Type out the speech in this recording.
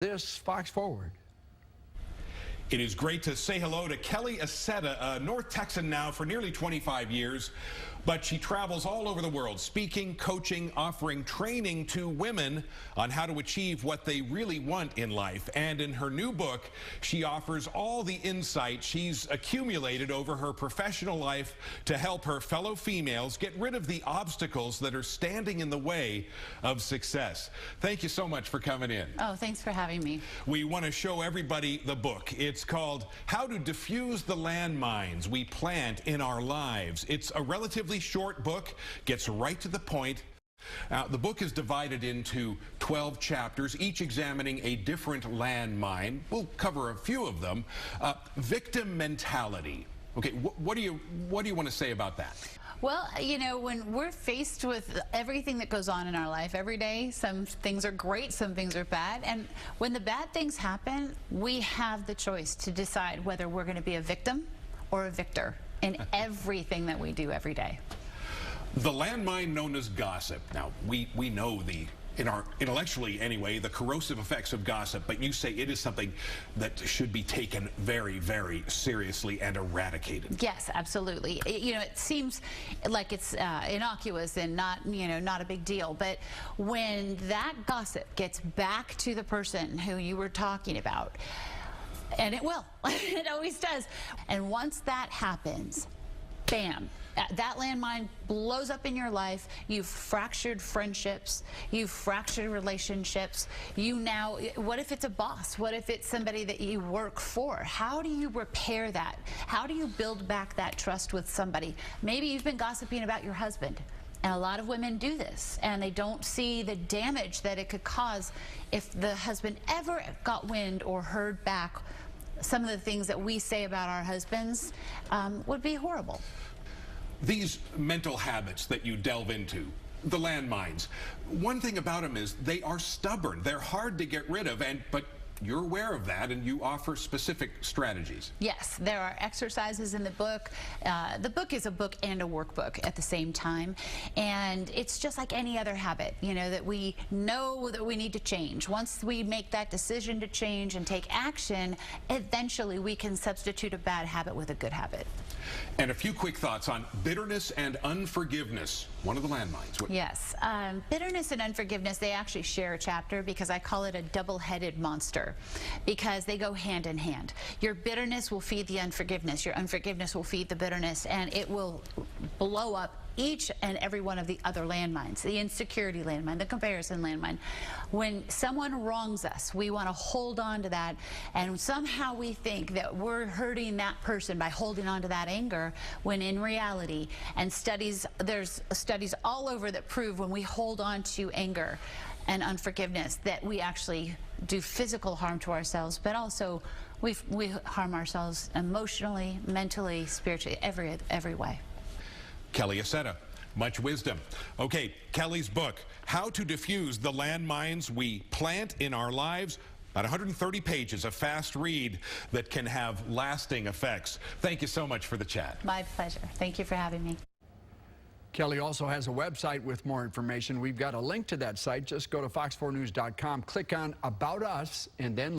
This Fox Forward. It is great to say hello to Kelly Accetta, a North Texan now for nearly 25 years, but she travels all over the world, speaking, coaching, offering training to women on how to achieve what they really want in life. And in her new book, she offers all the insight she's accumulated over her professional life to help her fellow females get rid of the obstacles that are standing in the way of success. Thank you so much for coming in. Oh, thanks for having me. We want to show everybody the book. It's called How to Defuse the Landmines We Plant in Our Lives. It's a relatively short book, gets right to the point. The book is divided into 12 chapters, each examining a different landmine. We'll cover a few of them. Victim mentality. Okay, what do you want to say about that? Well, you know, when we're faced with everything that goes on in our life every day, some things are great, some things are bad. And when the bad things happen, we have the choice to decide whether we're going to be a victim or a victor in everything that we do every day. The landmine known as gossip. Now, we know intellectually anyway, the corrosive effects of gossip, but you say it is something that should be taken very, very seriously and eradicated. Yes, absolutely. You know, it seems like it's innocuous and not a big deal, but when that gossip gets back to the person who you were talking about, and it will, it always does, and once that happens, bam, that landmine blows up in your life. You've fractured friendships. You've fractured relationships. What if it's a boss? What if it's somebody that you work for? How do you repair that? How do you build back that trust with somebody? Maybe you've been gossiping about your husband. And a lot of women do this, and they don't see the damage that it could cause if the husband ever got wind or heard back some of the things that we say about our husbands. Would be horrible. These mental habits that you delve into, the landmines, one thing about them is they are stubborn. They're hard to get rid of, but you're aware of that, and you offer specific strategies. Yes, there are exercises in the book. The book is a book and a workbook at the same time, and it's just like any other habit, you know, that we know that we need to change. Once we make that decision to change and take action, eventually we can substitute a bad habit with a good habit. And a few quick thoughts on bitterness and unforgiveness, one of the landmines. Yes, bitterness and unforgiveness, they actually share a chapter because I call it a double-headed monster, because they go hand in hand. Your bitterness will feed the unforgiveness. Your unforgiveness will feed the bitterness, and it will blow up each and every one of the other landmines, the insecurity landmine, the comparison landmine. When someone wrongs us, we want to hold on to that, and somehow we think that we're hurting that person by holding on to that anger, when in reality, and there's studies all over that prove when we hold on to anger and unforgiveness that we actually do physical harm to ourselves, but also we harm ourselves emotionally, mentally, spiritually, every way. Kelly Accetta, much wisdom. Okay, Kelly's book, How to Defuse the Landmines We Plant in Our Lives. About 130 pages, a fast read that can have lasting effects. Thank you so much for the chat. My pleasure. Thank you for having me. Kelly also has a website with more information. We've got a link to that site. Just go to fox4news.com, click on About Us, and then